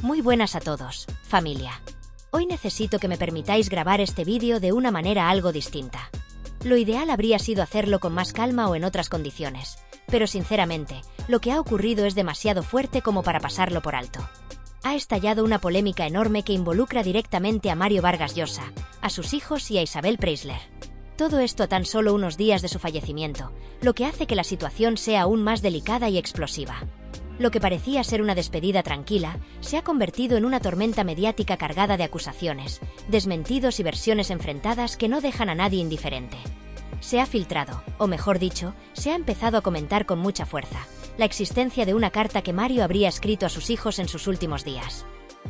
Muy buenas a todos, familia. Hoy necesito que me permitáis grabar este vídeo de una manera algo distinta. Lo ideal habría sido hacerlo con más calma o en otras condiciones, pero sinceramente, lo que ha ocurrido es demasiado fuerte como para pasarlo por alto. Ha estallado una polémica enorme que involucra directamente a Mario Vargas Llosa, a sus hijos y a Isabel Preisler. Todo esto a tan solo unos días de su fallecimiento, lo que hace que la situación sea aún más delicada y explosiva. Lo que parecía ser una despedida tranquila, se ha convertido en una tormenta mediática cargada de acusaciones, desmentidos y versiones enfrentadas que no dejan a nadie indiferente. Se ha filtrado, o mejor dicho, se ha empezado a comentar con mucha fuerza, la existencia de una carta que Mario habría escrito a sus hijos en sus últimos días.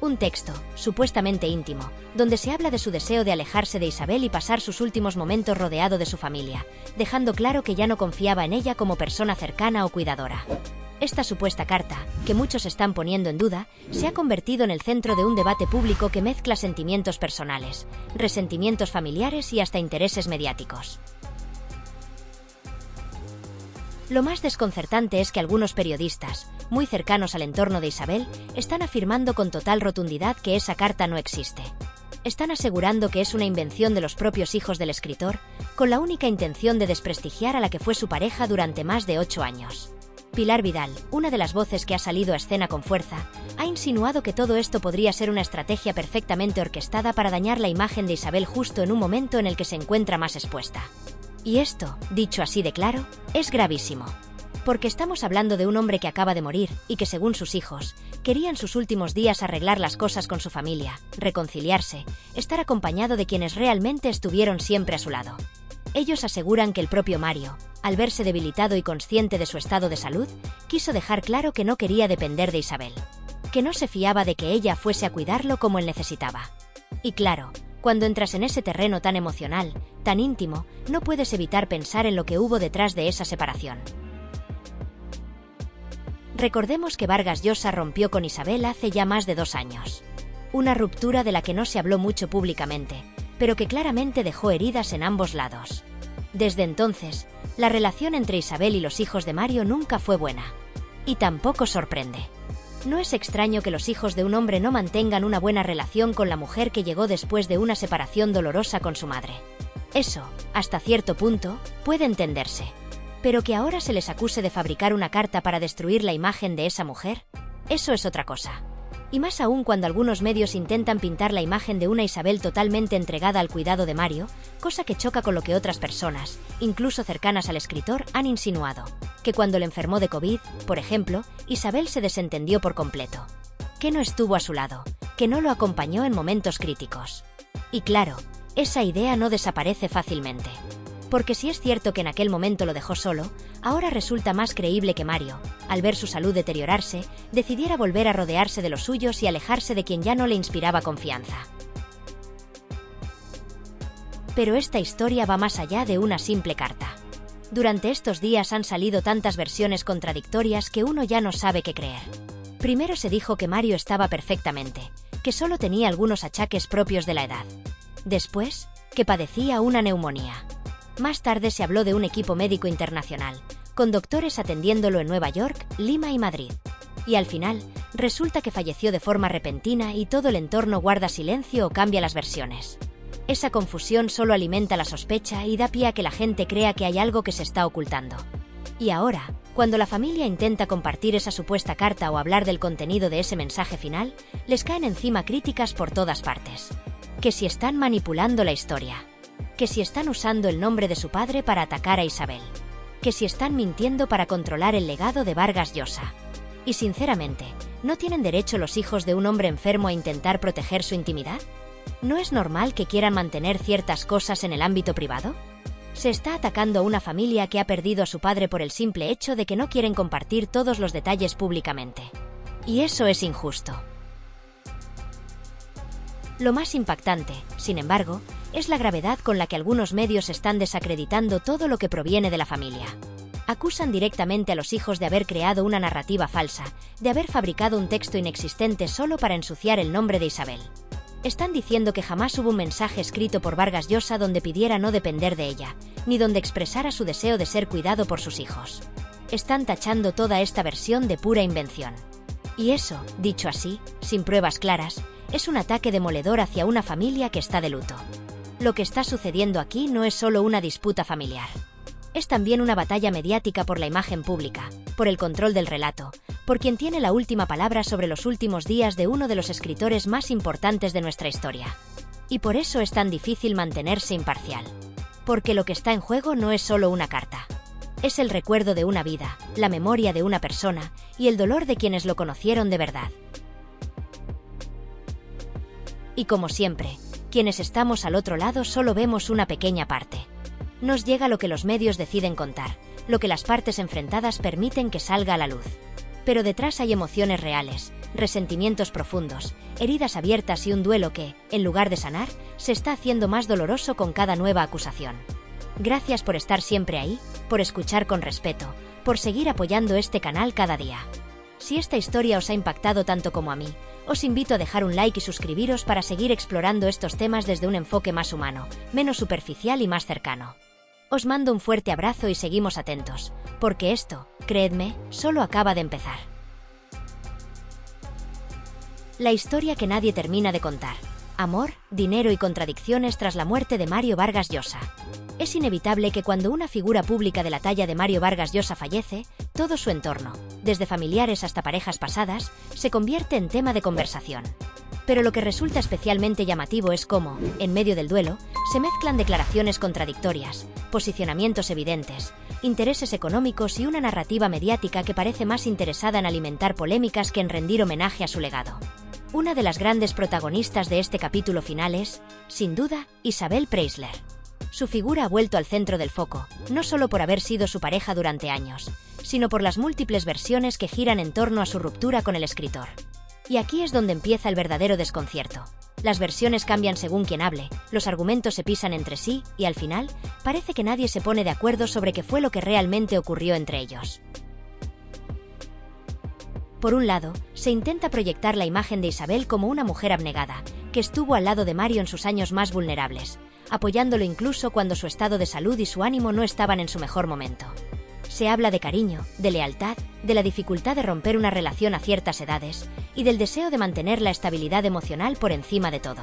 Un texto, supuestamente íntimo, donde se habla de su deseo de alejarse de Isabel y pasar sus últimos momentos rodeado de su familia, dejando claro que ya no confiaba en ella como persona cercana o cuidadora. Esta supuesta carta, que muchos están poniendo en duda, se ha convertido en el centro de un debate público que mezcla sentimientos personales, resentimientos familiares y hasta intereses mediáticos. Lo más desconcertante es que algunos periodistas, muy cercanos al entorno de Isabel, están afirmando con total rotundidad que esa carta no existe. Están asegurando que es una invención de los propios hijos del escritor, con la única intención de desprestigiar a la que fue su pareja durante más de 8 años. Pilar Vidal, una de las voces que ha salido a escena con fuerza, ha insinuado que todo esto podría ser una estrategia perfectamente orquestada para dañar la imagen de Isabel justo en un momento en el que se encuentra más expuesta. Y esto, dicho así de claro, es gravísimo. Porque estamos hablando de un hombre que acaba de morir y que, según sus hijos, quería en sus últimos días arreglar las cosas con su familia, reconciliarse, estar acompañado de quienes realmente estuvieron siempre a su lado. Ellos aseguran que el propio Mario, al verse debilitado y consciente de su estado de salud, quiso dejar claro que no quería depender de Isabel, que no se fiaba de que ella fuese a cuidarlo como él necesitaba. Y claro, cuando entras en ese terreno tan emocional, tan íntimo, no puedes evitar pensar en lo que hubo detrás de esa separación. Recordemos que Vargas Llosa rompió con Isabel hace ya más de 2 años. Una ruptura de la que no se habló mucho públicamente, pero que claramente dejó heridas en ambos lados. Desde entonces, la relación entre Isabel y los hijos de Mario nunca fue buena. Y tampoco sorprende. No es extraño que los hijos de un hombre no mantengan una buena relación con la mujer que llegó después de una separación dolorosa con su madre. Eso, hasta cierto punto, puede entenderse. Pero que ahora se les acuse de fabricar una carta para destruir la imagen de esa mujer, eso es otra cosa. Y más aún cuando algunos medios intentan pintar la imagen de una Isabel totalmente entregada al cuidado de Mario, cosa que choca con lo que otras personas, incluso cercanas al escritor, han insinuado. Que cuando le enfermó de COVID, por ejemplo, Isabel se desentendió por completo. Que no estuvo a su lado, que no lo acompañó en momentos críticos. Y claro, esa idea no desaparece fácilmente. Porque si es cierto que en aquel momento lo dejó solo, ahora resulta más creíble que Mario, al ver su salud deteriorarse, decidiera volver a rodearse de los suyos y alejarse de quien ya no le inspiraba confianza. Pero esta historia va más allá de una simple carta. Durante estos días han salido tantas versiones contradictorias que uno ya no sabe qué creer. Primero se dijo que Mario estaba perfectamente, que solo tenía algunos achaques propios de la edad. Después, que padecía una neumonía. Más tarde se habló de un equipo médico internacional, con doctores atendiéndolo en Nueva York, Lima y Madrid. Y al final, resulta que falleció de forma repentina y todo el entorno guarda silencio o cambia las versiones. Esa confusión solo alimenta la sospecha y da pie a que la gente crea que hay algo que se está ocultando. Y ahora, cuando la familia intenta compartir esa supuesta carta o hablar del contenido de ese mensaje final, les caen encima críticas por todas partes. Que si están manipulando la historia. Que si están usando el nombre de su padre para atacar a Isabel. Que si están mintiendo para controlar el legado de Vargas Llosa. Y sinceramente, ¿no tienen derecho los hijos de un hombre enfermo a intentar proteger su intimidad? ¿No es normal que quieran mantener ciertas cosas en el ámbito privado? Se está atacando a una familia que ha perdido a su padre por el simple hecho de que no quieren compartir todos los detalles públicamente. Y eso es injusto. Lo más impactante, sin embargo, es la gravedad con la que algunos medios están desacreditando todo lo que proviene de la familia. Acusan directamente a los hijos de haber creado una narrativa falsa, de haber fabricado un texto inexistente solo para ensuciar el nombre de Isabel. Están diciendo que jamás hubo un mensaje escrito por Vargas Llosa donde pidiera no depender de ella, ni donde expresara su deseo de ser cuidado por sus hijos. Están tachando toda esta versión de pura invención. Y eso, dicho así, sin pruebas claras, es un ataque demoledor hacia una familia que está de luto. Lo que está sucediendo aquí no es solo una disputa familiar. Es también una batalla mediática por la imagen pública, por el control del relato, por quien tiene la última palabra sobre los últimos días de uno de los escritores más importantes de nuestra historia. Y por eso es tan difícil mantenerse imparcial. Porque lo que está en juego no es solo una carta. Es el recuerdo de una vida, la memoria de una persona y el dolor de quienes lo conocieron de verdad. Y como siempre, quienes estamos al otro lado solo vemos una pequeña parte. Nos llega lo que los medios deciden contar, lo que las partes enfrentadas permiten que salga a la luz. Pero detrás hay emociones reales, resentimientos profundos, heridas abiertas y un duelo que, en lugar de sanar, se está haciendo más doloroso con cada nueva acusación. Gracias por estar siempre ahí, por escuchar con respeto, por seguir apoyando este canal cada día. Si esta historia os ha impactado tanto como a mí, os invito a dejar un like y suscribiros para seguir explorando estos temas desde un enfoque más humano, menos superficial y más cercano. Os mando un fuerte abrazo y seguimos atentos, porque esto, creedme, solo acaba de empezar. La historia que nadie termina de contar. Amor, dinero y contradicciones tras la muerte de Mario Vargas Llosa. Es inevitable que cuando una figura pública de la talla de Mario Vargas Llosa fallece, todo su entorno, desde familiares hasta parejas pasadas, se convierte en tema de conversación. Pero lo que resulta especialmente llamativo es cómo, en medio del duelo, se mezclan declaraciones contradictorias, posicionamientos evidentes, intereses económicos y una narrativa mediática que parece más interesada en alimentar polémicas que en rendir homenaje a su legado. Una de las grandes protagonistas de este capítulo final es, sin duda, Isabel Preisler. Su figura ha vuelto al centro del foco, no solo por haber sido su pareja durante años, sino por las múltiples versiones que giran en torno a su ruptura con el escritor. Y aquí es donde empieza el verdadero desconcierto. Las versiones cambian según quien hable, los argumentos se pisan entre sí, y al final, parece que nadie se pone de acuerdo sobre qué fue lo que realmente ocurrió entre ellos. Por un lado, se intenta proyectar la imagen de Isabel como una mujer abnegada, que estuvo al lado de Mario en sus años más vulnerables, apoyándolo incluso cuando su estado de salud y su ánimo no estaban en su mejor momento. Se habla de cariño, de lealtad, de la dificultad de romper una relación a ciertas edades, y del deseo de mantener la estabilidad emocional por encima de todo.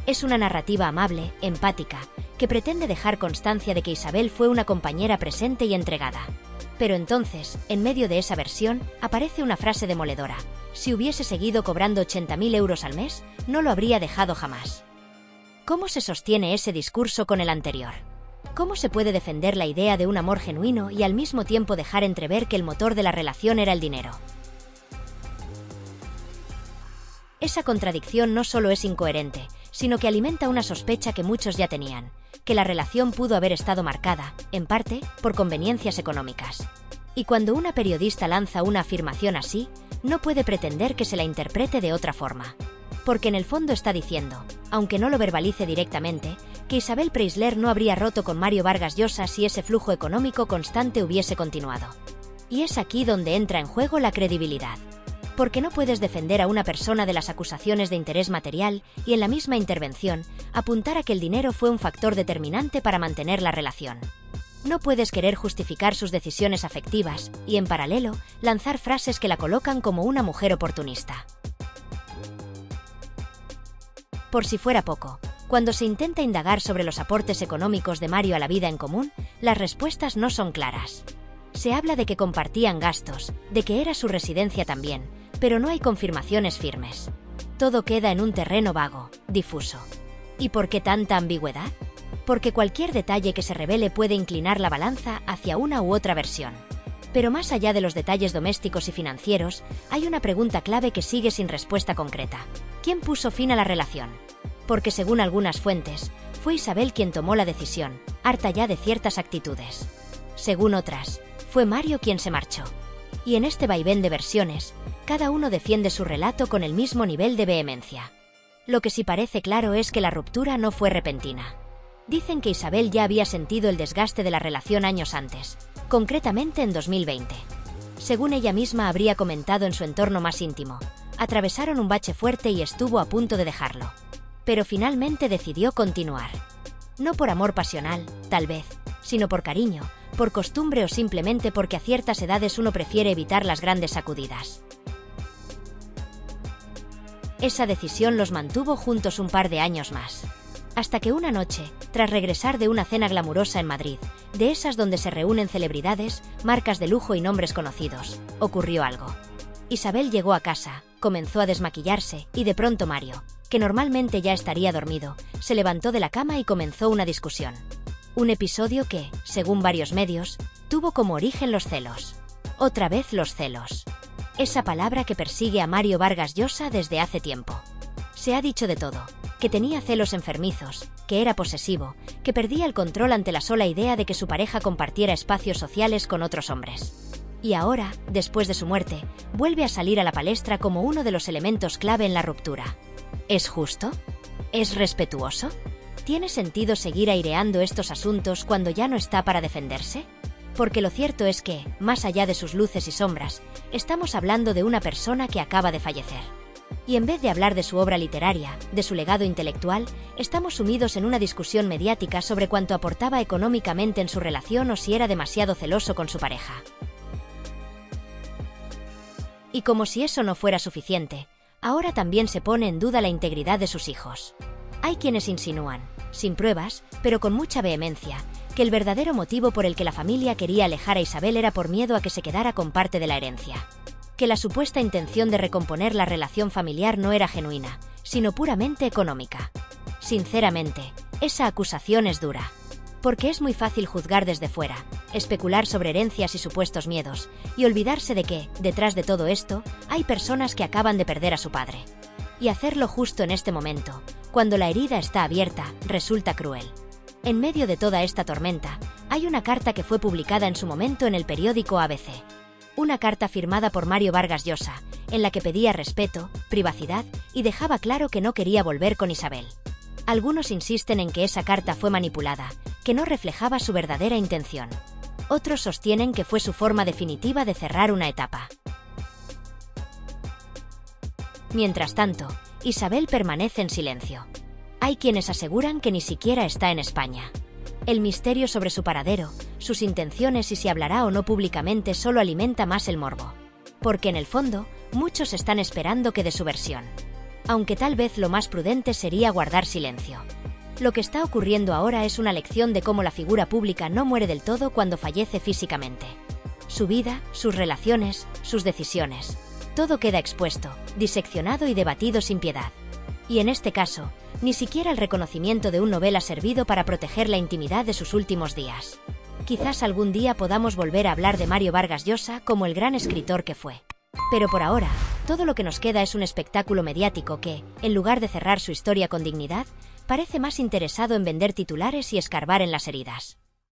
Es una narrativa amable, empática, que pretende dejar constancia de que Isabel fue una compañera presente y entregada. Pero entonces, en medio de esa versión, aparece una frase demoledora. Si hubiese seguido cobrando 80.000 euros al mes, no lo habría dejado jamás. ¿Cómo se sostiene ese discurso con el anterior? ¿Cómo se puede defender la idea de un amor genuino y al mismo tiempo dejar entrever que el motor de la relación era el dinero? Esa contradicción no solo es incoherente, sino que alimenta una sospecha que muchos ya tenían, que la relación pudo haber estado marcada, en parte, por conveniencias económicas. Y cuando una periodista lanza una afirmación así, no puede pretender que se la interprete de otra forma. Porque en el fondo está diciendo, aunque no lo verbalice directamente, que Isabel Preisler no habría roto con Mario Vargas Llosa si ese flujo económico constante hubiese continuado. Y es aquí donde entra en juego la credibilidad. Porque no puedes defender a una persona de las acusaciones de interés material y en la misma intervención apuntar a que el dinero fue un factor determinante para mantener la relación. No puedes querer justificar sus decisiones afectivas y, en paralelo, lanzar frases que la colocan como una mujer oportunista. Por si fuera poco, cuando se intenta indagar sobre los aportes económicos de Mario a la vida en común, las respuestas no son claras. Se habla de que compartían gastos, de que era su residencia también, pero no hay confirmaciones firmes. Todo queda en un terreno vago, difuso. ¿Y por qué tanta ambigüedad? Porque cualquier detalle que se revele puede inclinar la balanza hacia una u otra versión. Pero más allá de los detalles domésticos y financieros, hay una pregunta clave que sigue sin respuesta concreta. ¿Quién puso fin a la relación? Porque según algunas fuentes, fue Isabel quien tomó la decisión, harta ya de ciertas actitudes. Según otras, fue Mario quien se marchó. Y en este vaivén de versiones, cada uno defiende su relato con el mismo nivel de vehemencia. Lo que sí parece claro es que la ruptura no fue repentina. Dicen que Isabel ya había sentido el desgaste de la relación años antes, concretamente en 2020. Según ella misma habría comentado en su entorno más íntimo, atravesaron un bache fuerte y estuvo a punto de dejarlo. Pero finalmente decidió continuar. No por amor pasional, tal vez, sino por cariño, por costumbre o simplemente porque a ciertas edades uno prefiere evitar las grandes sacudidas. Esa decisión los mantuvo juntos un par de años más. Hasta que una noche, tras regresar de una cena glamurosa en Madrid, de esas donde se reúnen celebridades, marcas de lujo y nombres conocidos, ocurrió algo. Isabel llegó a casa, comenzó a desmaquillarse y de pronto Mario, que normalmente ya estaría dormido, se levantó de la cama y comenzó una discusión. Un episodio que, según varios medios, tuvo como origen los celos. Otra vez los celos. Esa palabra que persigue a Mario Vargas Llosa desde hace tiempo. Se ha dicho de todo, que tenía celos enfermizos, que era posesivo, que perdía el control ante la sola idea de que su pareja compartiera espacios sociales con otros hombres. Y ahora, después de su muerte, vuelve a salir a la palestra como uno de los elementos clave en la ruptura. ¿Es justo? ¿Es respetuoso? ¿Tiene sentido seguir aireando estos asuntos cuando ya no está para defenderse? Porque lo cierto es que, más allá de sus luces y sombras, estamos hablando de una persona que acaba de fallecer. Y en vez de hablar de su obra literaria, de su legado intelectual, estamos sumidos en una discusión mediática sobre cuánto aportaba económicamente en su relación o si era demasiado celoso con su pareja. Y como si eso no fuera suficiente, ahora también se pone en duda la integridad de sus hijos. Hay quienes insinúan, sin pruebas, pero con mucha vehemencia, que el verdadero motivo por el que la familia quería alejar a Isabel era por miedo a que se quedara con parte de la herencia. Que la supuesta intención de recomponer la relación familiar no era genuina, sino puramente económica. Sinceramente, esa acusación es dura. Porque es muy fácil juzgar desde fuera, especular sobre herencias y supuestos miedos, y olvidarse de que, detrás de todo esto, hay personas que acaban de perder a su padre. Y hacerlo justo en este momento, cuando la herida está abierta, resulta cruel. En medio de toda esta tormenta, hay una carta que fue publicada en su momento en el periódico ABC. Una carta firmada por Mario Vargas Llosa, en la que pedía respeto, privacidad y dejaba claro que no quería volver con Isabel. Algunos insisten en que esa carta fue manipulada, que no reflejaba su verdadera intención. Otros sostienen que fue su forma definitiva de cerrar una etapa. Mientras tanto, Isabel permanece en silencio. Hay quienes aseguran que ni siquiera está en España. El misterio sobre su paradero, sus intenciones y si hablará o no públicamente solo alimenta más el morbo. Porque en el fondo, muchos están esperando que dé su versión. Aunque tal vez lo más prudente sería guardar silencio. Lo que está ocurriendo ahora es una lección de cómo la figura pública no muere del todo cuando fallece físicamente. Su vida, sus relaciones, sus decisiones. Todo queda expuesto, diseccionado y debatido sin piedad. Y en este caso, ni siquiera el reconocimiento de un Nobel ha servido para proteger la intimidad de sus últimos días. Quizás algún día podamos volver a hablar de Mario Vargas Llosa como el gran escritor que fue. Pero por ahora, todo lo que nos queda es un espectáculo mediático que, en lugar de cerrar su historia con dignidad, parece más interesado en vender titulares y escarbar en las heridas.